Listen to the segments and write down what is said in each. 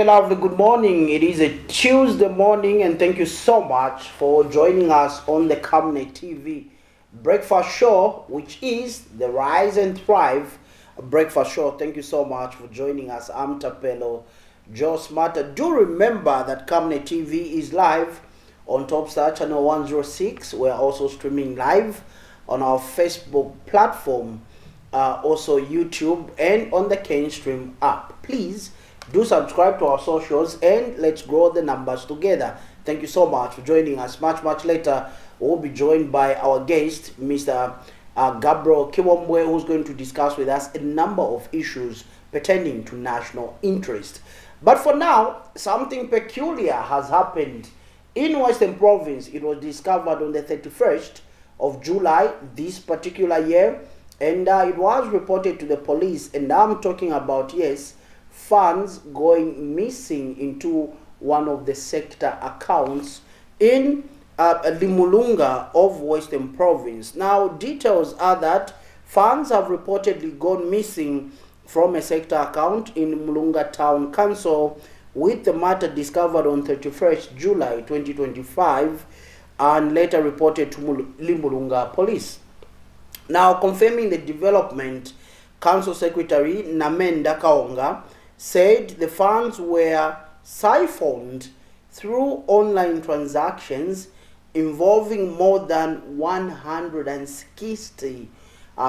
very lovely good morning. It is a Tuesday morning, and thank you so much for joining us on the Camnet TV breakfast show, which is the Rise and Thrive breakfast show. Thank you so much for joining us. I'm Tapelo Joe Smarter. Do remember that Camnet TV is live on Topstar channel 106. We're also streaming live on our Facebook platform, also YouTube, and on the Kenstream app. Please do subscribe to our socials and let's grow the numbers together. Thank you so much for joining us. Much later, we'll be joined by our guest, Mr. Gabriel Kiwomwe, who's going to discuss with us a number of issues pertaining to national interest. But for now, something peculiar has happened in Western Province. It was discovered on the 31st of July this particular year, and it was reported to the police. And I'm talking about, yes, funds going missing into one of the sector accounts in Limulunga of Western Province. Now, details are that funds have reportedly gone missing from a sector account in Limulunga Town Council, with the matter discovered on 31st July 2025 and later reported to Limulunga Police. Now, confirming the development, Council Secretary Namenda Kaonga said the funds were siphoned through online transactions involving more than 160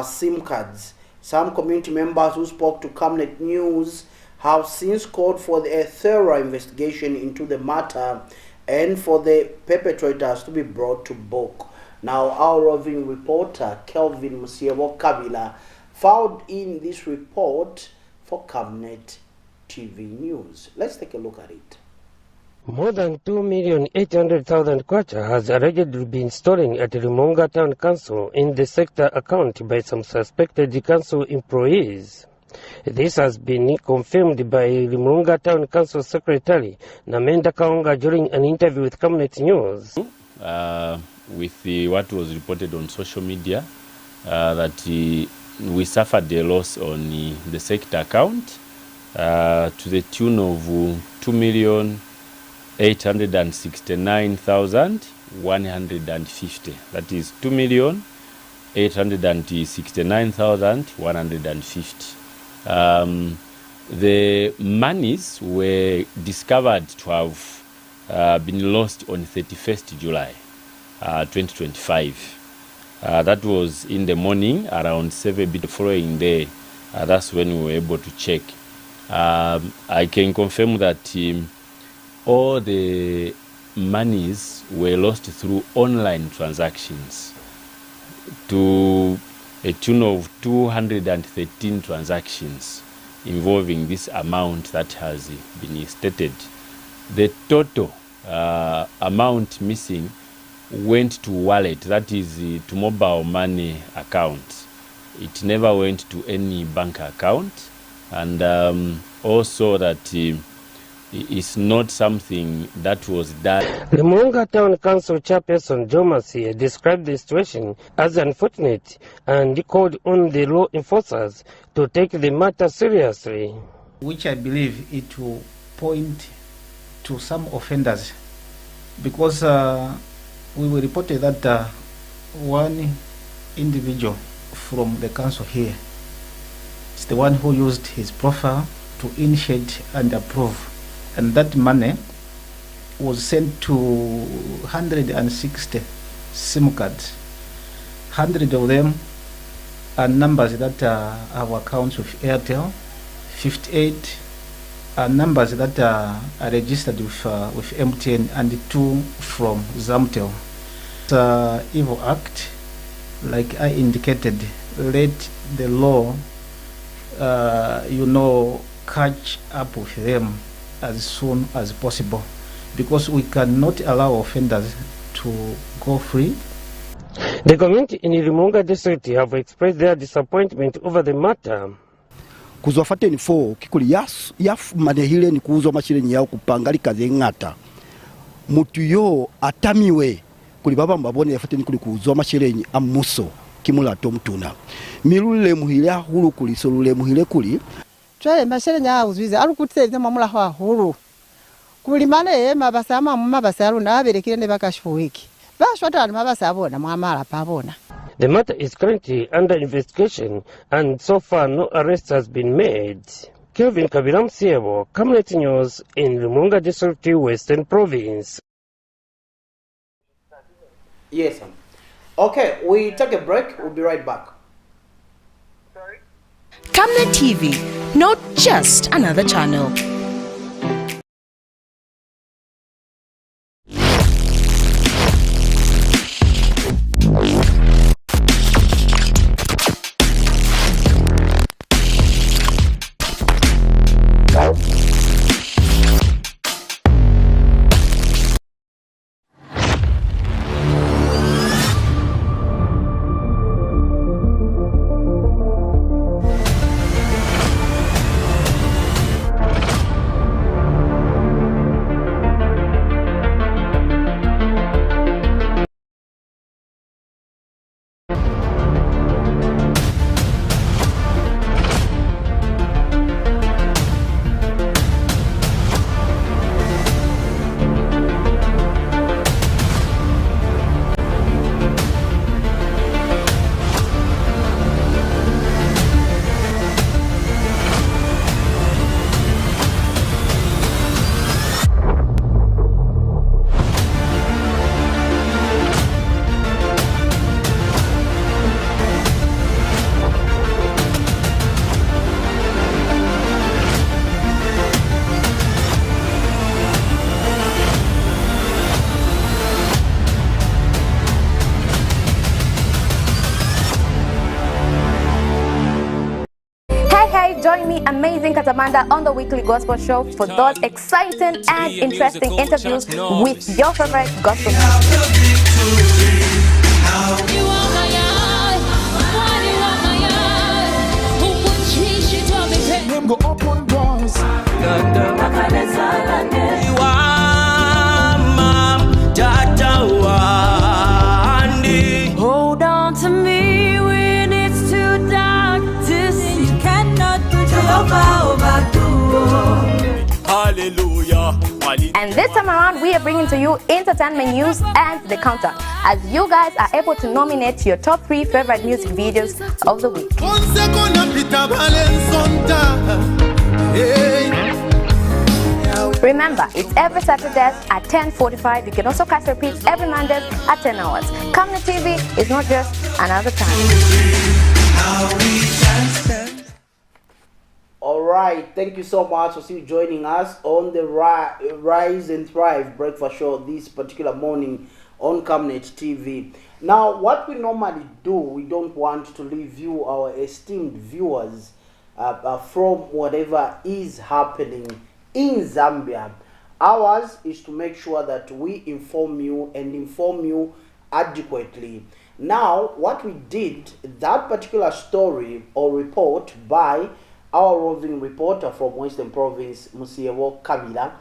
SIM cards. Some community members who spoke to Camnet News have since called for a thorough investigation into the matter and for the perpetrators to be brought to book. Now, our roving reporter Kelvin Musiewo Kabila found in this report for Camnet TV News. Let's take a look at it. More than 2,800,000 kwacha has allegedly been stolen at Limulunga Town Council in the sector account by some suspected council employees. This has been confirmed by Limulunga Town Council Secretary Namenda Kaonga during an interview with Camnet News. With what was reported on social media, that we suffered a loss on the sector account to the tune of 2,869,150. That is 2,869,150. The monies were discovered to have been lost on 31st July 2025. That was in the morning around 7 the following day. That's when we were able to check. I can confirm that all the monies were lost through online transactions to a tune of 213 transactions involving this amount that has been stated. The total amount missing went to wallet, that is to mobile money account. It never went to any bank account, and also that it's not something that was done. The Limulunga Town Council Chairperson Jomasi described the situation as unfortunate and called on the law enforcers to take the matter seriously. Which I believe it will point to some offenders, because we were reported that one individual from the council here is the one who used his profile to initiate and approve, and that money was sent to 160 SIM cards. 100 of them are numbers that have accounts with Airtel, 58 are numbers that are registered with MTN, and 2 from Zamtel. It's an evil act, like I indicated. Let the law, catch up with them as soon as possible, because we cannot allow offenders to go free. The community in Limulunga district have expressed their disappointment over the matter. Kuzwafate ni fo kikuli yafu manehile ni kuuzwa machile nyao kupangali kaze ngata mutu yo atamiwe kuli baba mbabone yafate ni kuli kuuzwa machile nyi amuso kimula tomtuna milule muhile hulu kuli solule muhile kuli Twaye machile nya uzwize alukutse mamula hwa hulu kulimane mabasa amamu mabasa aluna aberekire ne bakashifu wiki bashwatana mabasa abona mwamala pabona. The matter is currently under investigation and so far no arrest has been made. Kelvin Kabiram Siebo, Camnet News in Rumunga District, Western Province. Yes, sir. Okay, we take a break. We'll be right back. Camnet TV, not just another channel. Join me, Amazing Katamanda, on the weekly gospel show for those exciting and interesting interviews with your favorite gospel Hold on to me when it's too dark to see. You cannot put your power back to Hallelujah. And this time around, we are bringing to you entertainment news and the counter, as you guys are able to nominate your top 3 favorite music videos of the week. Remember, it's every Saturday at 10:45. You can also catch repeats every Monday at 10 hours. Camnet TV is not just another time. All right, thank you so much for still joining us on the Rise and Thrive breakfast show this particular morning on Camnet TV. Now, what we normally do, we don't want to leave you, our esteemed viewers, from whatever is happening in Zambia. Ours is to make sure that we inform you and inform you adequately. Now, what we did, that particular story or report by our roving reporter from Western Province, Musiewo Kabila,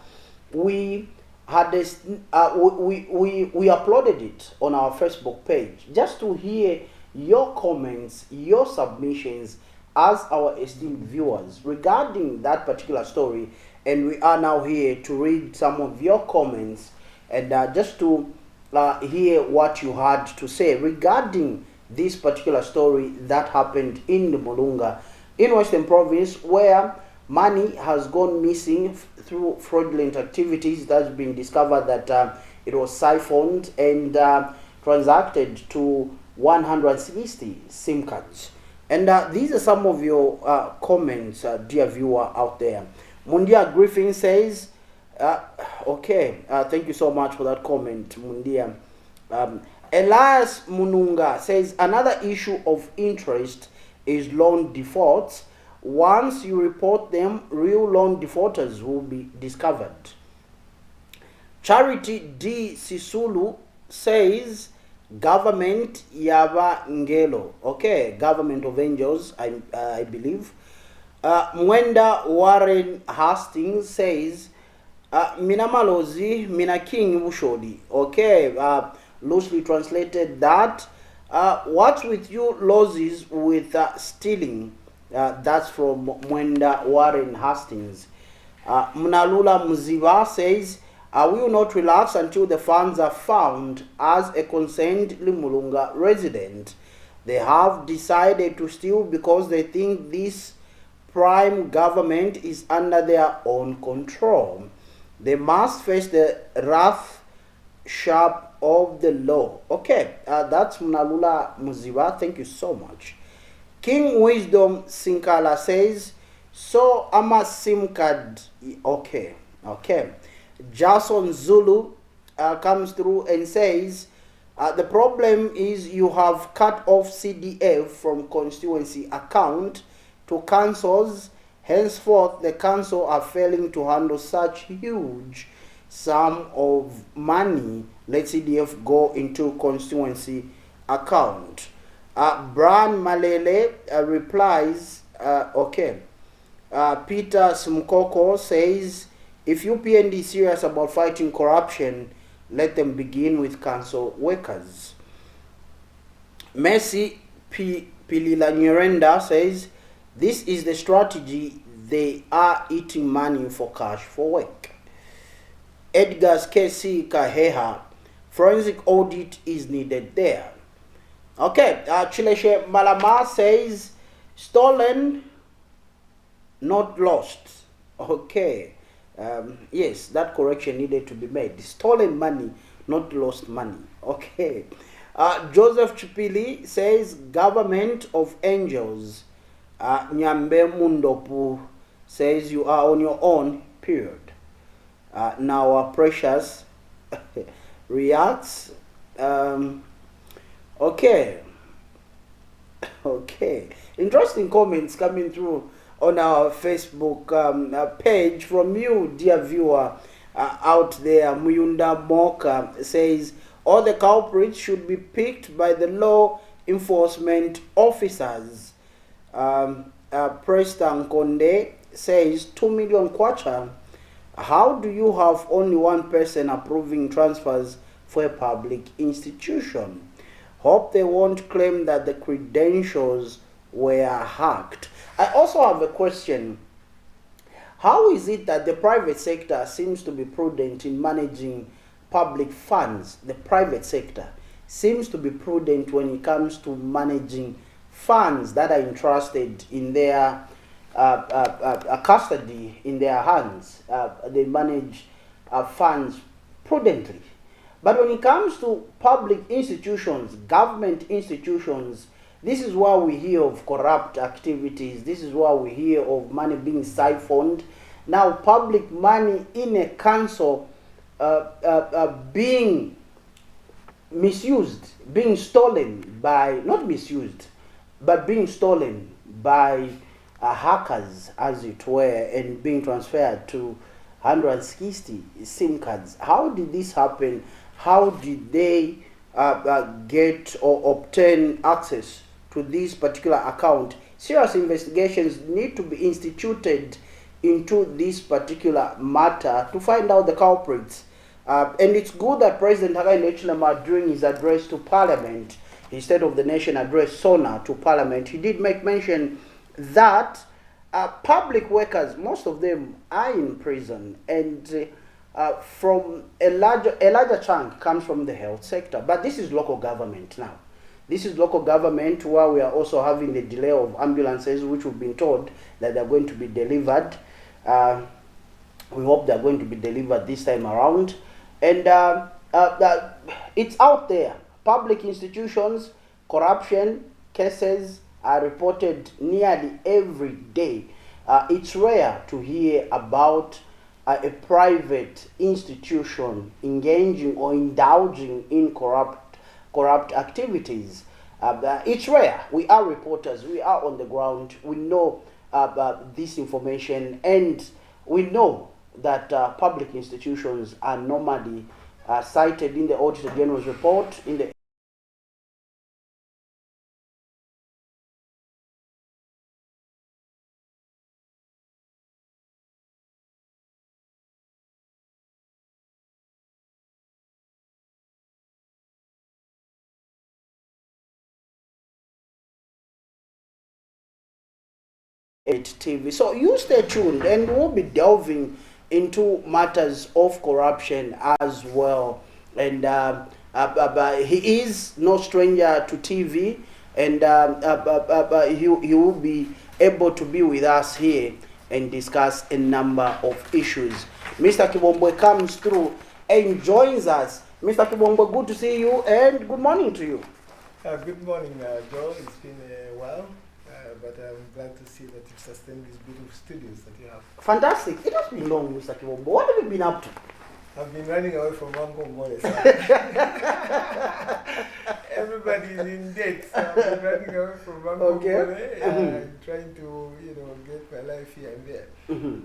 we had this, we uploaded it on our Facebook page just to hear your comments, your submissions as our esteemed viewers regarding that particular story. And we are now here to read some of your comments and just to hear what you had to say regarding this particular story that happened in the Mulunga in Western Province, where money has gone missing through fraudulent activities. That's been discovered that it was siphoned and transacted to 160 SIM cards. And these are some of your comments, dear viewer out there. Mundia Griffin says, thank you so much for that comment, Mundia. Elias Mununga says, another issue of interest is loan defaults. Once you report them, real loan defaulters will be discovered. Charity D. Sisulu says, government Yava Ngelo. Okay, government of angels, I believe. Mwenda Warren Hastings says, Mina Malozi, Mina King Mushodi. Okay, loosely translated that. What's with you losses with stealing? That's from Mwenda Warren Hastings. Mnalula Muziva says, I will not relax until the funds are found. As a concerned Limulunga resident, they have decided to steal because they think this prime government is under their own control. They must face the wrath sharp of the law. Okay, that's Mnalula Muziva. Thank you so much. King Wisdom Sinkala says, so I'm a SIM card. Okay, okay. Jason Zulu comes through and says, the problem is you have cut off CDF from constituency account to councils. Henceforth, the council are failing to handle such huge sum of money. Let CDF go into constituency account. Bran Malele replies, okay. Peter Smukoko says, if UPND is serious about fighting corruption, let them begin with council workers. Messi Pilila Nyerenda says, this is the strategy. They are eating money for cash for work. Edgar's KC Kaheha, forensic audit is needed there. Okay, Chileshe Malama says, stolen, not lost. Okay. Yes, that correction needed to be made. Stolen money, not lost money. Okay. Joseph Chipili says, government of angels. Nyambe Mundopu says, you are on your own, period. Now our Precious reacts. Okay. Okay. Interesting comments coming through on our Facebook page from you, dear viewer, out there. Muyunda Moka says, all the culprits should be picked by the law enforcement officers. Preston Konde says, 2 million kwacha. How do you have only one person approving transfers for a public institution? Hope they won't claim that the credentials were hacked. I also have a question. How is it that the private sector seems to be prudent in managing public funds? The private sector seems to be prudent when it comes to managing funds that are entrusted in their custody, in their hands. They manage funds prudently. But when it comes to public institutions, government institutions, this is why we hear of corrupt activities. This is why we hear of money being siphoned. Now, public money in a council being misused, being stolen by, not misused, but being stolen by hackers, as it were, and being transferred to 160 SIM cards. How did this happen? How did they get or obtain access to this particular account? Serious investigations need to be instituted into this particular matter to find out the culprits. And it's good that President Hakainde Hichilema, during his address to Parliament, his State of the Nation address SONA to Parliament, he did make mention that public workers, most of them are in prison, and from a larger chunk comes from the health sector. But this is local government now. This is local government where we are also having the delay of ambulances, which we've been told that they're going to be delivered. We hope they're going to be delivered this time around. And it's out there. Public institutions, corruption cases are reported nearly every day. It's rare to hear about a private institution engaging or indulging in corrupt activities. It's rare. We are reporters. We are on the ground. We know this information, and we know that public institutions are normally cited in the Auditor General's report, in the TV. So you stay tuned, and we'll be delving into matters of corruption as well. And he is no stranger to TV, and he will be able to be with us here and discuss a number of issues. Mr. Kibombwe comes through and joins us. Mr. Kibombwe, good to see you, and good morning to you. Good morning, Joe. It's been a while, but I'm glad to see that you've sustained these beautiful studios that you have. Fantastic. It has been long, Mr. Kibombwe. What have you been up to? I've been running away from Wangongole. Everybody's in debt, so I've been running away from Wangongole, trying to, get my life here and there.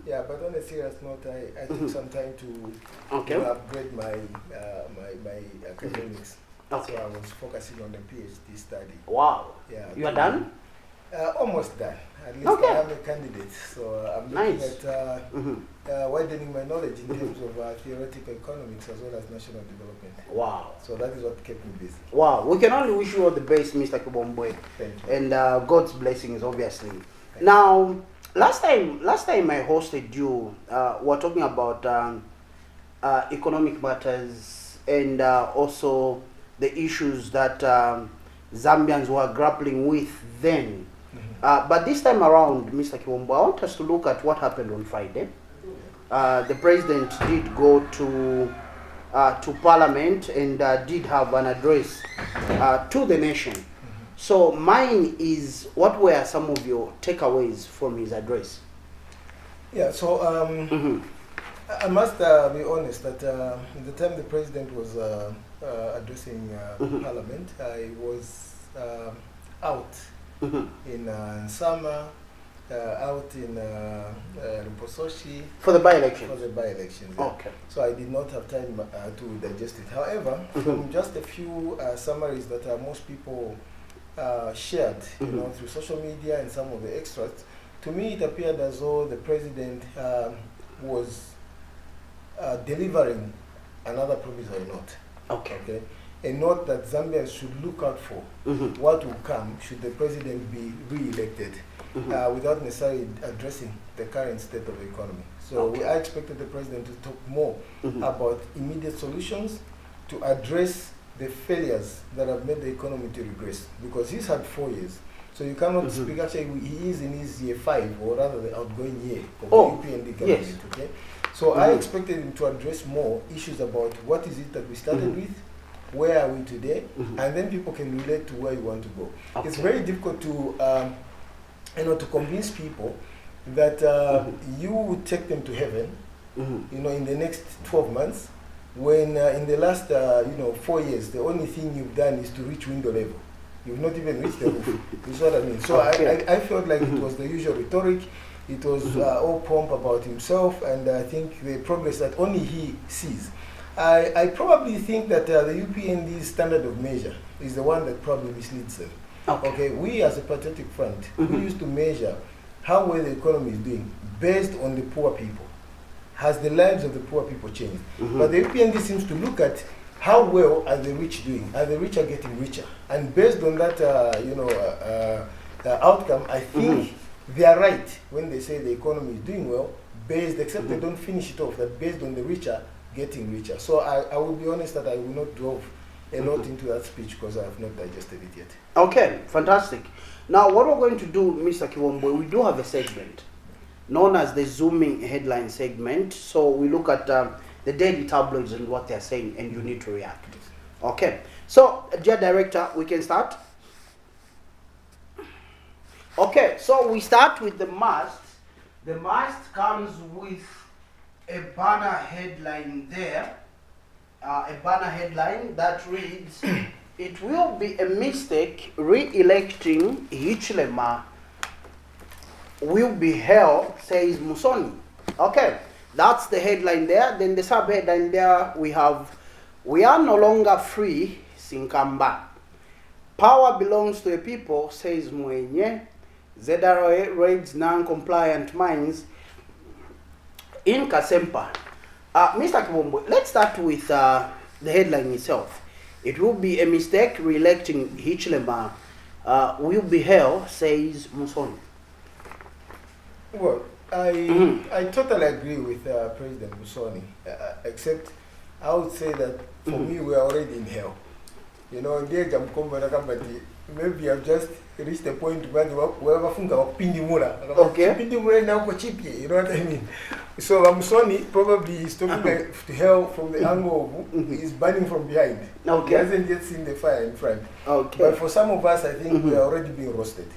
Yeah, but on a serious note, I took some time to upgrade my academics. So I was focusing on the PhD study. Wow. Yeah. You are done? Almost done. At least I am a candidate. So I'm looking at widening my knowledge in terms of theoretical economics as well as national development. Wow. So that is what kept me busy. Wow. We can only wish you all the best, Mr. Kibombwe. Thank you. And God's blessings, obviously. Now, last time I hosted you, we were talking about economic matters and also the issues that Zambians were grappling with then. But this time around, Mr. Kibombwe, I want us to look at what happened on Friday. The president did go to Parliament and did have an address to the nation. So mine is, what were some of your takeaways from his address? Yeah, so I must be honest that the time the president was addressing Parliament, I was out in summer, out in Lupososhi. For the by-elections? For the by-elections, yeah. Okay. So I did not have time to digest it. However, from just a few summaries that most people shared, through social media and some of the extracts, to me it appeared as though the president was delivering another promissory note. Okay. A note that Zambians should look out for what will come should the president be re-elected without necessarily addressing the current state of the economy. So I expected the president to talk more about immediate solutions to address the failures that have made the economy to regress, because he's had 4 years. So you cannot speak, actually he is in his year 5, or rather the outgoing year of the UPND government. Yes. Okay? So I expected him to address more issues about what is it that we started with, where are we today, and then people can relate to where you want to go. It's very difficult to to convince people that you would take them to heaven in the next 12 months, when in the last 4 years the only thing you've done is to reach window level. You've not even reached the roof. You see what I mean? So I felt like it was the usual rhetoric. It was all pomp about himself, and I think the progress that only he sees. I probably think that the UPND's standard of measure is the one that probably misleads them. Okay, we as a patriotic front, we used to measure how well the economy is doing based on the poor people. Has the lives of the poor people changed? But the UPND seems to look at how well are the rich doing? Are the rich are getting richer? And based on that, outcome, I think they are right when they say the economy is doing well, except they don't finish it off, that based on the richer getting richer. So I will be honest that I will not delve a lot into that speech because I have not digested it yet. Okay, fantastic. Now what we're going to do, Mr. Kibombwe, we do have a segment known as the zooming headline segment. So we look at the daily tabloids and what they're saying, and you need to react. Okay, so dear director, we can start. Okay, so we start with the mast. The mast comes with a banner headline there, a banner headline that reads, "It will be a mistake re-electing Hichilema will be hell, says Musoni." Okay, that's the headline there. Then the sub-headline there we have, "We are no longer free, Sinkamba. Power belongs to the people, says Mwenye. ZRA raids non-compliant mines in Kasempa." Mr. Kibombwe, let's start with the headline itself. "It will be a mistake re-electing Hichilema will be hell, says Musoni." Well, I totally agree with President Musoni, except I would say that for me, we are already in hell. You know, maybe I've just reached a point where wherever funga pindi mura. Okay. Pindi mura now ko chipi, you know what I mean? So Musoni probably is talking to hell from the angle of he's burning from behind. Okay. He hasn't yet seen the fire in front. Okay. But for some of us, I think we are already being roasted.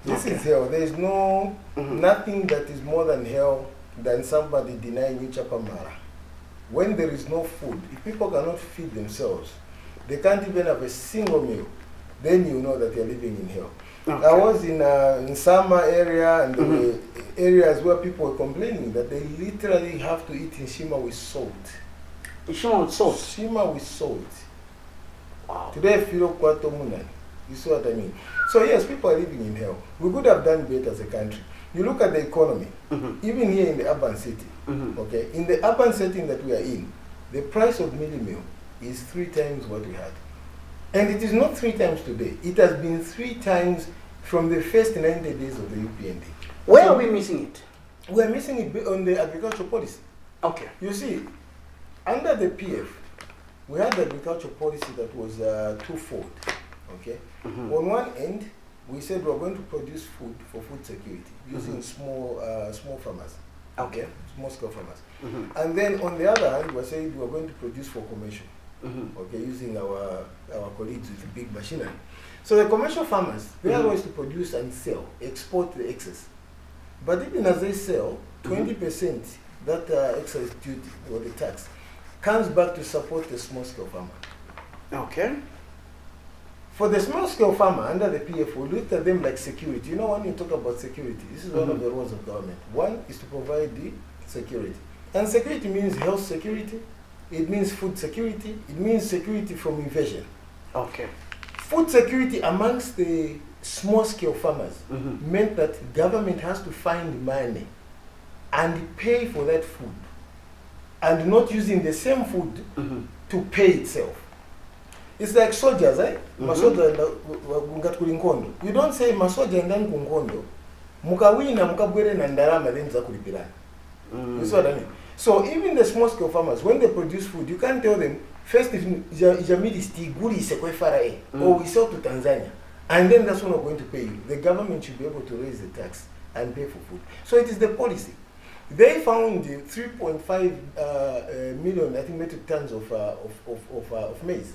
This is hell. There is nothing that is more than hell than somebody denying you chapamara. When there is no food, if people cannot feed themselves, they can't even have a single meal, then you know that you're living in hell. Okay. I was in Sama area, and there were areas where people were complaining that they literally have to eat in Shima with salt. Shima with salt? Shima with salt. Wow. Today, Filo Kwato Munan. You see what I mean? So yes, people are living in hell. We could have done better as a country. You look at the economy, even here in the urban city, okay? In the urban setting that we are in, the price of mealie meal is 3 times what we had. And it is not 3 times today. It has been 3 times from the first 90 days of the UPND. Where are we missing it? We are missing it on the agricultural policy. Okay. You see, under the PF, we had the agricultural policy that was twofold. Okay. On one end, we said we are going to produce food for food security using small farmers. Okay. Small scale farmers. And then on the other hand, we are saying we are going to produce for commercial. Okay, using our colleagues with the big machinery. So the commercial farmers, they are going to produce and sell, export the excess. But even as they sell, 20% that excess duty or the tax comes back to support the small scale farmer. Okay. For the small scale farmer under the PF, we looked at them like security. You know, when you talk about security, this is one of the roles of government. One is to provide the security. And security means health security, it means food security, it means security from invasion. Okay. Food security amongst the small scale farmers meant that government has to find money and pay for that food, and not using the same food to pay itself. It's like soldiers, eh? Masoja ngat kulinkondo. You don't say masoja ndani kunkondo. Mukawina mukabwere na ndarama then za kulipirana. You see what I mean? So even the small scale farmers, when they produce food, you can't tell them first if jamidi stiguri isekwe fara or we sell to Tanzania, and then that's when we're going to pay you. The government should be able to raise the tax and pay for food. So it is the policy. They found 3.5 million, I think, metric tons of maize.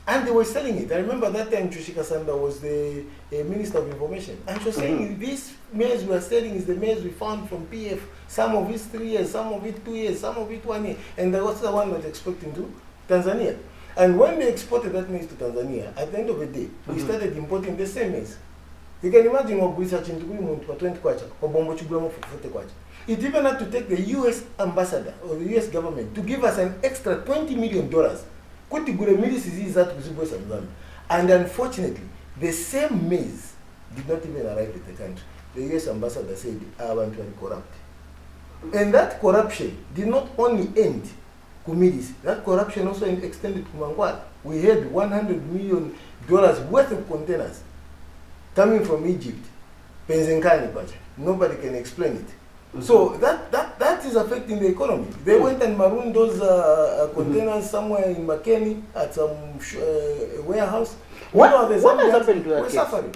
And they were selling it. I remember that time Chushika Sanda was the Minister of Information. And she was saying, this maize we are selling is the maize we found from PF. Some of it 3 years, some of it 2 years, some of it 1 year. And that was the one that exporting to Tanzania. And when they exported that maize to Tanzania, at the end of the day, we started importing the same maize. You can imagine what we searching to be for 20 kwacha, or bombo chubamo for 40 kwacha. It even had to take the US ambassador or the US government to give us an extra $20 million. And unfortunately, the same maize did not even arrive at the country. The US ambassador said, I want to be corrupt. And that corruption did not only end Kumidis, that corruption also extended to Mangwala. We had $100 million worth of containers coming from Egypt. Nobody can explain it. So that is affecting the economy. They went and marooned those containers somewhere in Makeni at some warehouse. What has happened to that We're suffering.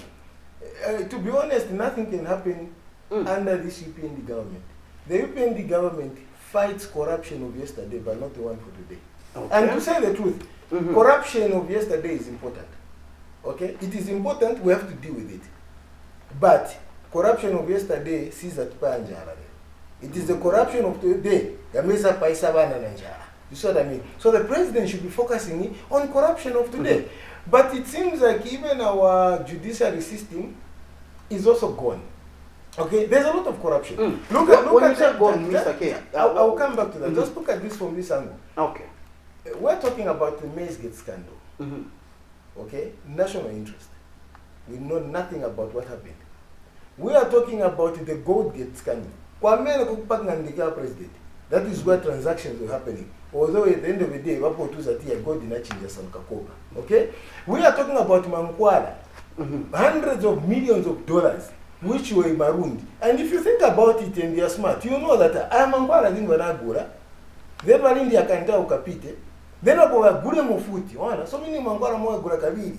To be honest, nothing can happen under this UPND government. The UPND government fights corruption of yesterday, but not the one for today. Okay. And to say the truth, corruption of yesterday is important. Okay? It is important, we have to deal with it. But corruption of yesterday sees that Panjara. It is the corruption of today that makes up Paisabana Nanjara. You see what I mean? So the president should be focusing on corruption of today. But it seems like even our judiciary system is also gone. Okay, there's a lot of corruption. Look at Mr. K. I'll come back to that. Just look at this from this angle. Okay. We're talking about the Maizegate scandal. Okay, national interest. We know nothing about what happened. We are talking about the Goldgate scandal. President. That is where transactions were happening. Although at the end of the day, okay? We are talking about Mankwala. Hundreds of millions of dollars which were marooned. And if you think about it and you're smart, you know that Mangwala didn't wanagura. Then Malindia kanta ukapite. Then gure mufuti. So many Mangwala mo gura kabiri.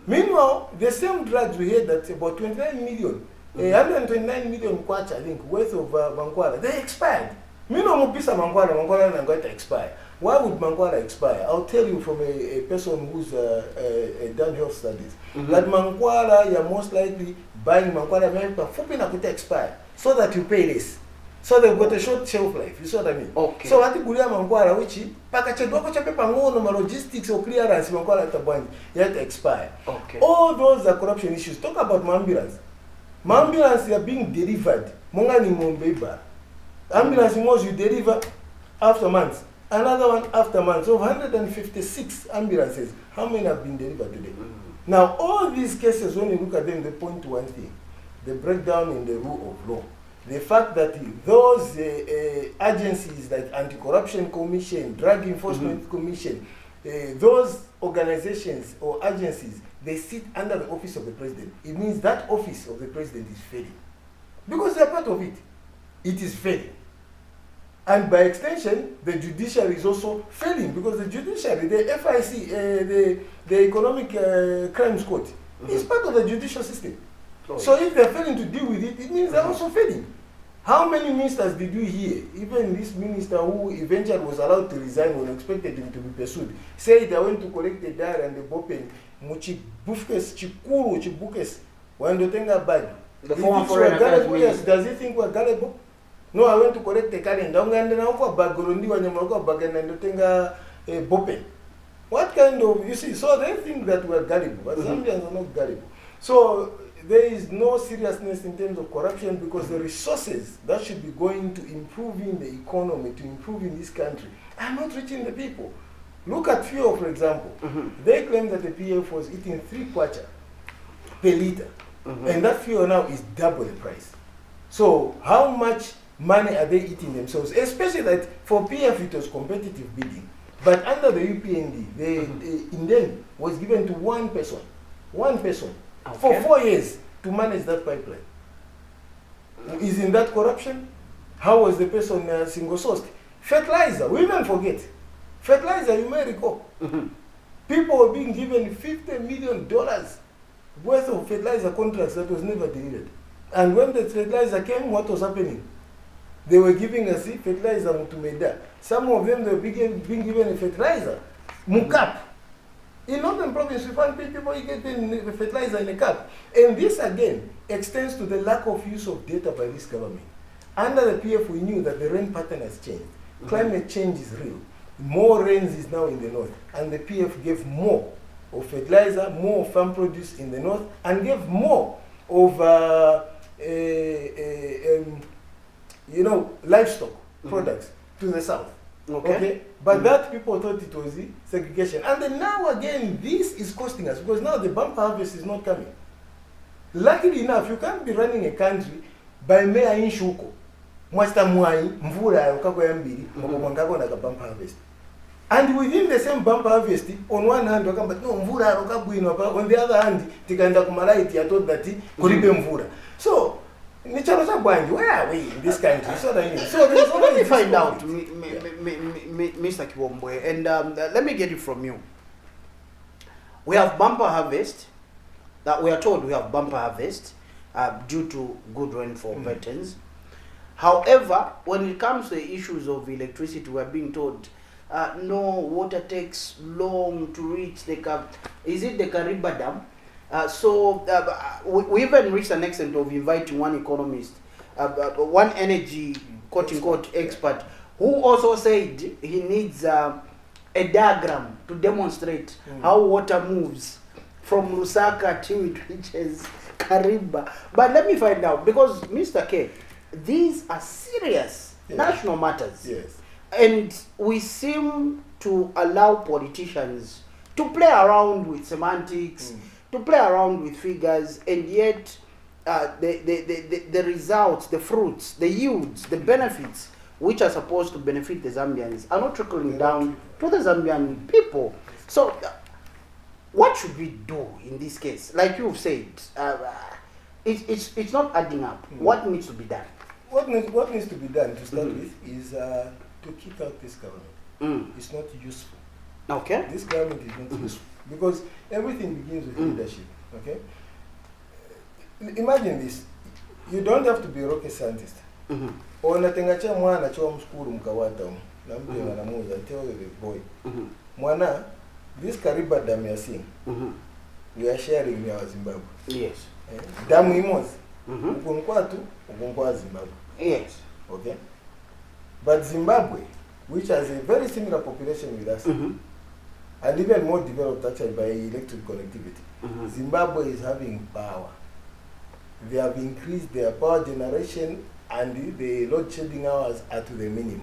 Meanwhile, the same drugs we heard that about 29 million, 129 million kwacha, I think, worth of Mangwala, they expired. Meanwhile, Mupisa Mangwala are going to expire. Why would Mangwala expire? I'll tell you from a person who's done health studies. That Mangwala, you're most likely buying Mangwala America, flipping up to expire, so that you pay this. So they've got a short shelf life, you see what I mean? Okay. So what Gulia Mangwala, which Pakachadoko Chapepango, no logistics or clearance, Mangwala Taband, yet expire. Okay. All those are corruption issues. Talk about ambulance. Ambulance are being delivered. Mongani Mombeba. Ambulance was you deliver after months. Another one after months. So 156 ambulances. How many have been delivered today? Now, all these cases, when you look at them, they point to one thing. The breakdown in the rule of law. The fact that those agencies like Anti-Corruption Commission, Drug Enforcement Commission, those organizations or agencies, they sit under the office of the president. It means that office of the president is failing. Because they are part of it. It is failing. And by extension, the judiciary is also failing because the judiciary, the FIC, the Economic Crimes Court, is part of the judicial system. So if they're failing to deal with it, it means they're also failing. How many ministers did we hear? Even this minister who eventually was allowed to resign when expected him to be pursued, said they went to collect the diary and the bopen, muchi bufkes, chikuru, chibukes, wandotenga bad. The former foreign affairs minister. Does he think we're gullible? No, I went to collect the calendar. What kind of, you see, so they think that we're gullible, but Zambians are not gullible. So there is no seriousness in terms of corruption because the resources that should be going to improving the economy, to improving this country, are not reaching the people. Look at fuel, for example. They claim that the PF was eating 3 kwacha per liter. And that fuel now is double the price. So how much money are they eating themselves? Especially that for PF it was competitive bidding. But under the UPND, the Indian was given to one person. Okay. For 4 years to manage that pipeline. Isn't that corruption? How was the person single sourced? Fertilizer, we even forget. Fertilizer, you may recall. People were being given $50 million worth of fertilizer contracts that was never delivered. And when the fertilizer came, what was happening? They were giving us fertilizer mutumeda. Some of them they were being given a fertilizer, mukap. In Northern Province, we find people getting fertilizer in a cup. And this again extends to the lack of use of data by this government. Under the PF, we knew that the rain pattern has changed. Climate change is real. More rains is now in the north. And the PF gave more of fertilizer, more farm produce in the north, and gave more of livestock products to the south. Okay? But that people thought it was segregation. And then now again, this is costing us because now the bumper harvest is not coming. Luckily enough, you can't be running a country by Mea Inshuko. Mwasta mwai, mvura ukako ya mbili, mwangako na bumper harvest. And within the same bumper harvest, on one hand, mvura on the other hand, tikaenda kumalaiti ya told that kuripe mvura. So, where are we in this country? So let me find out, Mr. Kiwombwe, and let me get it from you. We have bumper harvest. That we are told we have bumper harvest due to good rainfall patterns. However, when it comes to the issues of electricity, we are being told no, water takes long to reach the Kariba Dam. So we even reached an extent of inviting one economist, one energy quote-unquote expert, who also said he needs a diagram to demonstrate how water moves from Lusaka till it reaches Kariba. But let me find out, because Mr. K, these are serious national matters. Yes. And we seem to allow politicians to play around with semantics, to play around with figures, and yet the results, the fruits, the yields, the benefits which are supposed to benefit the Zambians are not trickling down to the Zambian people. So what should we do in this case? Like you've said, it's not adding up. What needs to be done? What needs to be done to start with is to kick out this government. It's not useful. Okay. This government is not useful because everything begins with leadership. Okay. Imagine this. You don't have to be a rocket scientist. Onatengacha mwana cho mskuru mkawata namtenga na moja tell the boy. Mwana, this Kariba dam you seeing, we are sharing in our Zimbabwe. Yes. Dam imos. Ukunkwatu, ukunkwa Zimbabwe. Yes. Okay. But Zimbabwe, which has a very similar population with us, and even more developed actually by electric connectivity, Zimbabwe is having power. They have increased their power generation and the load shedding hours are to the minimum.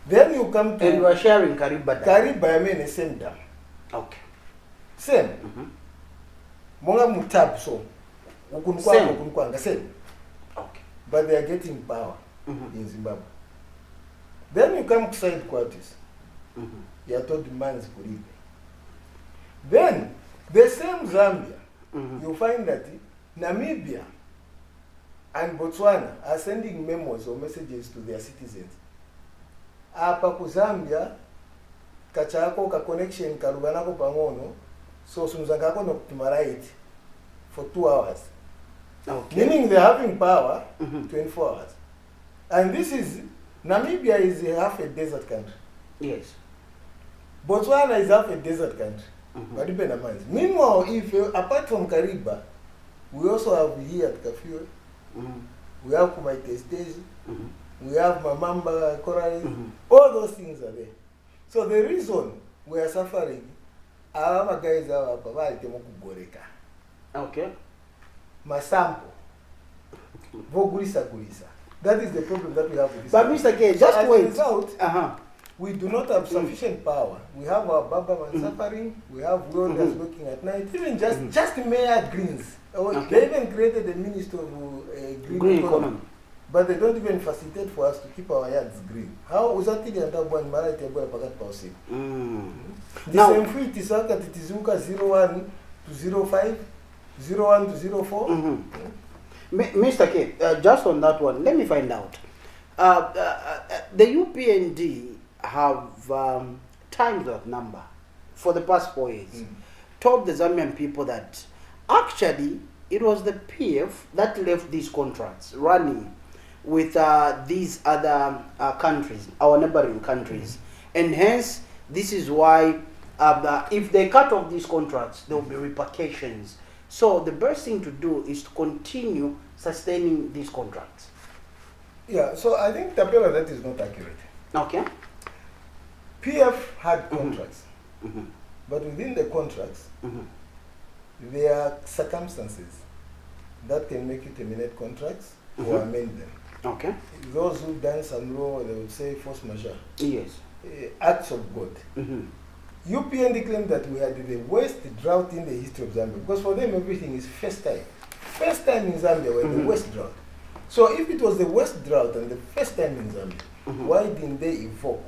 Then you come to... And you are sharing Kariba dam. Kariba, I mean the same dam. Okay. Same. Monga mutab so. Same. Okay. But they are getting power in Zimbabwe. Then you come to side quarters. You are told demands Kuribe. Then the same Zambia, you find that Namibia and Botswana are sending memos or messages to their citizens. Apa ku Zambia, kachako ka connection karuganako pangono, so sunzangako no kutumaraiti for 2 hours. Okay. Meaning they're having power 24 hours. And this is, Namibia is half a desert country. Yes. Botswana is half a desert country. Meanwhile, if apart from Kariba, we also have here at Kafue, we have Kumaitestes, we have Mamamba, Coral, all those things are there. So the reason we are suffering, our guys are Goreka. Okay. Masampo. Vogulisa Gulisa. That is the problem that we have with this. But Mr. K, just as wait. a result, we do not have sufficient power. We have our Babaman suffering, we have welders working at night, even just Mayor Greens. They even created a Minister of Green Economy. But they don't even facilitate for us to keep our yards green. How was that thing that one married to Pagat Pausi? The same feet is Tizuka 01 to 05, 01 to 04. Mr. K, just on that one, let me find out. The UPND have timed that number for the past 4 years. Told the Zambian people that actually it was the PF that left these contracts running with these other countries, our neighboring countries. And hence, this is why if they cut off these contracts, there will be repercussions. So the best thing to do is to continue sustaining these contracts. Yeah, so I think, Tapela, that is not accurate. Okay. PF had contracts, but within the contracts, there are circumstances that can make you terminate contracts or amend them. Okay. Those who've done some law, they would say force majeure. Yes. Acts of God. UPND claimed that we had the worst drought in the history of Zambia, because for them everything is first time. First time in Zambia we're the worst drought. So if it was the worst drought and the first time in Zambia, why didn't they invoke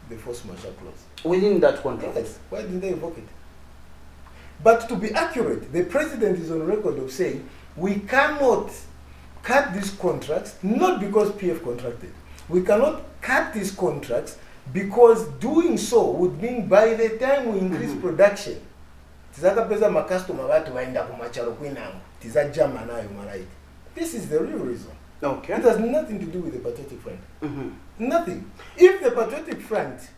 the force majeure clause? Within that contract? Yes. Why didn't they invoke it? But to be accurate, the president is on record of saying we cannot cut these contracts, not because PF contracted. We cannot cut these contracts because doing so would mean by the time we increase production, this is the real reason. Okay. It has nothing to do with the Patriotic Front. Nothing. If the Patriotic Front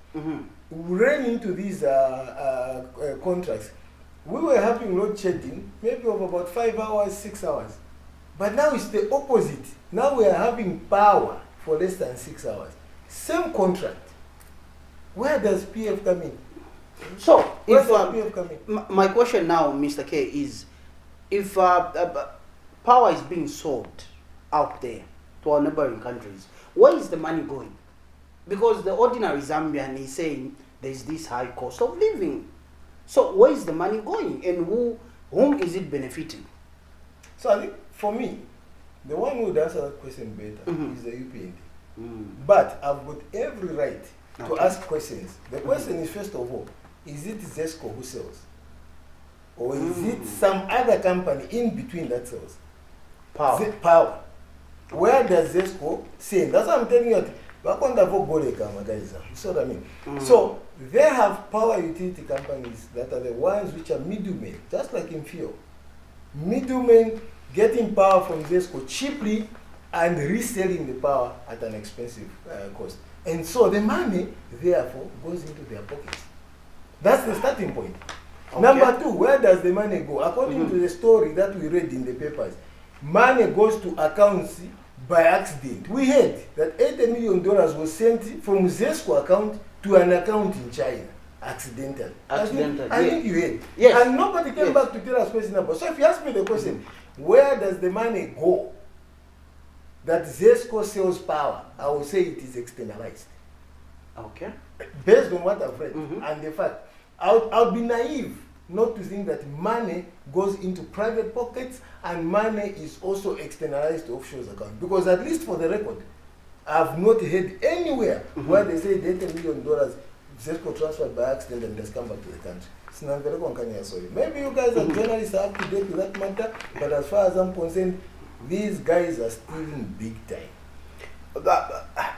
ran into these contracts, we were having load shedding maybe of about 5 hours, 6 hours. But now it's the opposite. Now we are having power for less than 6 hours. Same contract. Where does PF come in? So, Where if does PF come in? my question now, Mr. K, is if power is being sold out there to our neighboring countries, where is the money going? Because the ordinary Zambian is saying there is this high cost of living. So where is the money going, and whom is it benefiting? So I think for me, the one who would answer that question better is the UPND. But I've got every right to ask questions. The question is, first of all, is it Zesco who sells? Or is it some other company in between that sells? Power. Power. Where does Zesco say? That's what I'm telling you. Back on the guys. You see what I mean? So they have power utility companies that are the ones which are middlemen, just like in fuel. Middlemen getting power from Zesco cheaply and reselling the power at an expensive cost. And so the money, therefore, goes into their pockets. That's the starting point. Okay. Number two, where does the money go? According to the story that we read in the papers, money goes to accounts by accident. We heard that $80 million was sent from Zesco account to an account in China. Accidental. I think you heard. Yes. And nobody came back to tell us question number. So if you ask me the question, where does the money go that Zesco sells power? I will say it is externalized. Okay. Based on what I've read and the fact, I'll be naive not to think that money goes into private pockets and money is also externalized to offshore accounts. Because at least for the record, I've not heard anywhere where they say $80 million Zesco transferred by accident and has come back to the country. Maybe you guys are journalists are up to date with that matter, but as far as I'm concerned, these guys are stealing big time.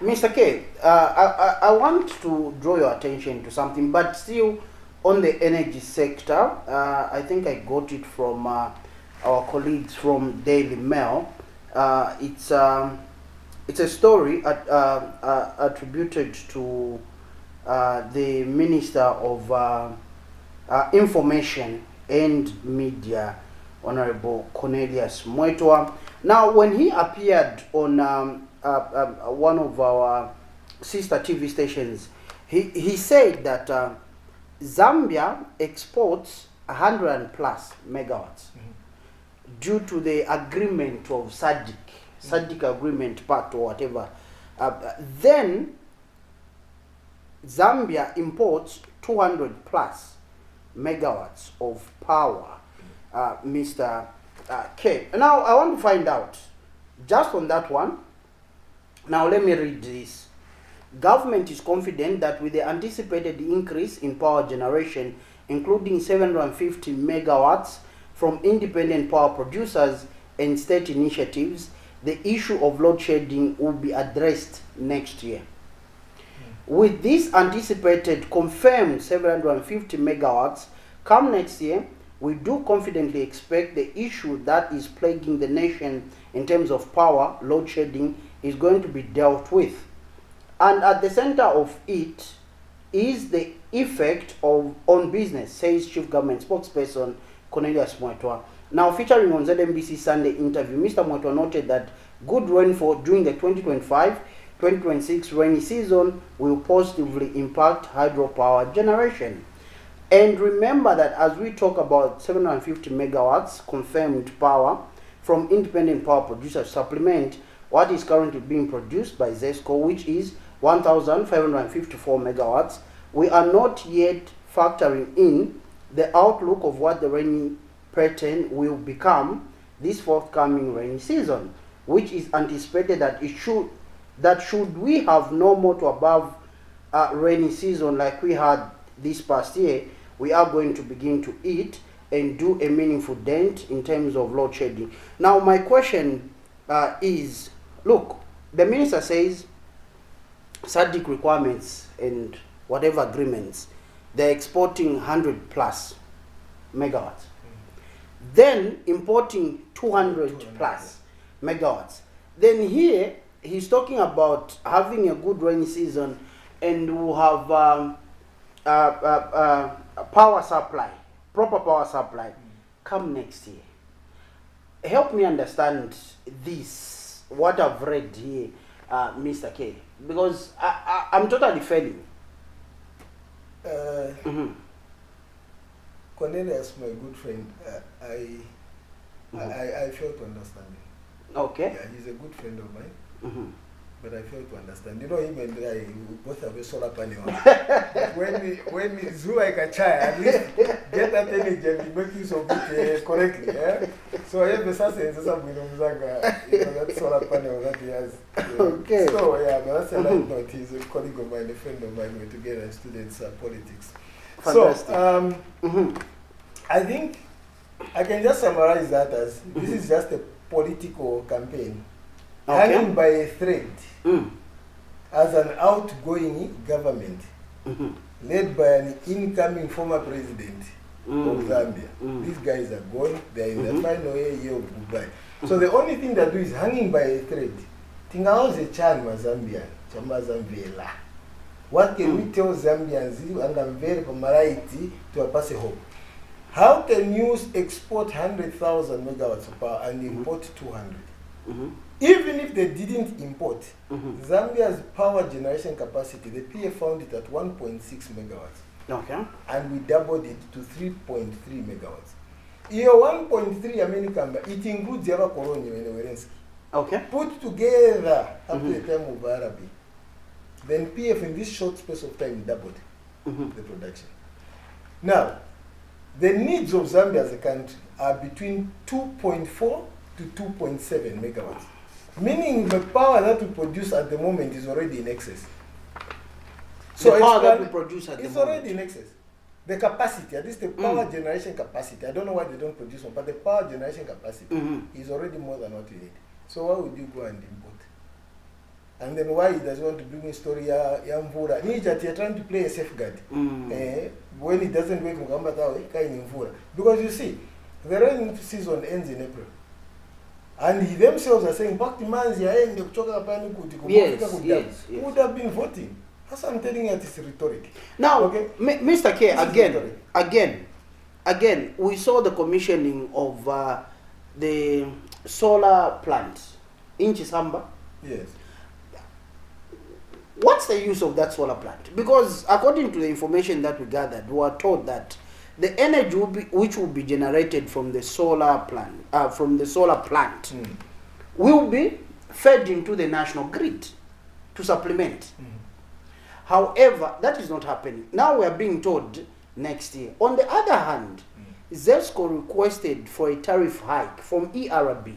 Mr. K, I want to draw your attention to something, but still on the energy sector. I think I got it from our colleagues from Daily Mail. It's a story attributed to the Minister of Information and Media, Honorable Cornelius Mwetwa. Now, when he appeared on one of our sister TV stations, he said that Zambia exports 100+ megawatts due to the agreement of SADC agreement part or whatever. Then Zambia imports 200+ megawatts of power, Mr. K. Now I want to find out just on that one. Now let me read this. Government is confident that with the anticipated increase in power generation, including 750 megawatts from independent power producers and state initiatives, the issue of load shedding will be addressed next year. With this anticipated confirmed 750 megawatts come next year, we do confidently expect the issue that is plaguing the nation in terms of power, load shedding, is going to be dealt with. And at the center of it is the effect on business, says Chief Government Spokesperson Cornelius Mwetwa. Now, featuring on ZNBC Sunday interview, Mr. Mwetwa noted that good rainfall during the 2025-2026 rainy season will positively impact hydropower generation. And remember that as we talk about 750 megawatts confirmed power from independent power producers supplement what is currently being produced by Zesco, which is 1,554 megawatts, we are not yet factoring in the outlook of what the rainy pattern will become this forthcoming rainy season, which is anticipated that should we have normal to above rainy season like we had this past year, we are going to begin to eat and do a meaningful dent in terms of load shedding. Now, my question is, look, the minister says SADC requirements and whatever agreements, they're exporting 100+ megawatts. Then importing 200+ megawatts. Then here, he's talking about having a good rainy season and we'll have power supply, proper power supply, come next year. Help me understand this, what I've read here, Mr. K, because I'm totally failing. Cornelius, my good friend, I fail to understand him. Okay. Yeah, he's a good friend of mine. But I fail to understand. You know, him and I, we both have a solar panel. when we zoom like a child, at least get that energy and be making some it correctly. Yeah? So I have the sense that that solar panel that he has. Yeah. Okay. So yeah, but that's a light note. He's a colleague of mine, a friend of mine. We're together students politics. Fantastic. So I think I can just summarize that as this is just a political campaign Okay. hanging by a thread as an outgoing government led by an incoming former president of Zambia. These guys are gone. They're in the final year of goodbye. So the only thing they do is hanging by a thread. Tingaoze chan wa Zambia, chama Zambia. What can we tell Zambians and I'm very pomaraiti to a pass hope? How can you export 100,000 megawatts of power and import 200? Even if they didn't import, Zambia's power generation capacity, the PF found it at 1.6 megawatts. Okay. And we doubled it to 3.3 megawatts. Here 1.3 American, it includes Yava Koloni and Werensky. Okay. Put together up to the time of Arabi. Then PF in this short space of time doubled the production. Now, the needs of Zambia as a country are between 2.4 to 2.7 megawatts. Meaning the power that we produce at the moment is already in excess. So the power that we produce at the moment. It's already in excess. The capacity, at least the power generation capacity, I don't know why they don't produce one, but the power generation capacity is already more than what we need. So why would you go and import? And then why he doesn't want to bring in story Mvura? You're trying to play a safeguard. When it doesn't work, because you see, the rain season ends in April. And themselves are saying, back to Manzi, yes. Who would have been voting? That's what I'm telling you, it's rhetoric. Now, okay? Mr. K, again, we saw the commissioning of the solar plant in Chisamba. Yes. What's the use of that solar plant? Because according to the information that we gathered, we were told that the energy which will be generated from the solar plant, will be fed into the national grid to supplement. However, that is not happening. Now we are being told next year. On the other hand, ZESCO requested for a tariff hike from ERB.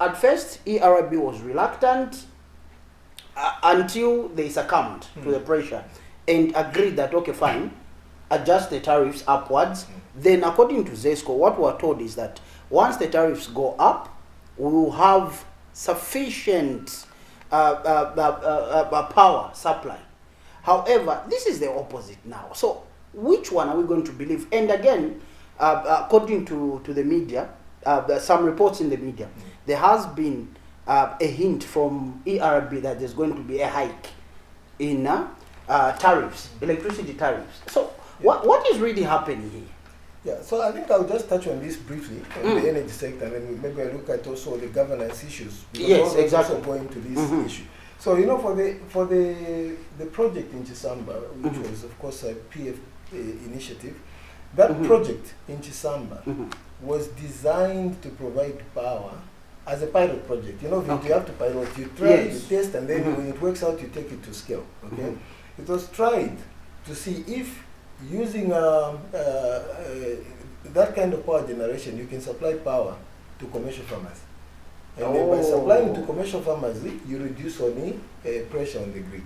At first, ERB was reluctant until they succumbed to the pressure and agreed that, okay, fine, adjust the tariffs upwards. Then, according to ZESCO, what we are told is that once the tariffs go up, we will have sufficient power supply. However, this is the opposite now. So, which one are we going to believe? And again, according to the media, some reports in the media, there has been a hint from ERB that there's going to be a hike in tariffs, electricity tariffs. So, what is really happening here? Yeah, so I think I'll just touch on this briefly, on the energy sector, and then maybe I look at also the governance issues. Yes, exactly. Also going to this issue. So, you know, for the project in Chisamba, which was, of course, a PF initiative, that project in Chisamba was designed to provide power as a pilot project. You know, you have to pilot, you try, you test, and then when it works out, you take it to scale. Okay, it was tried to see if using that kind of power generation, you can supply power to commercial farmers. And then by supplying to commercial farmers, you reduce only pressure on the grid.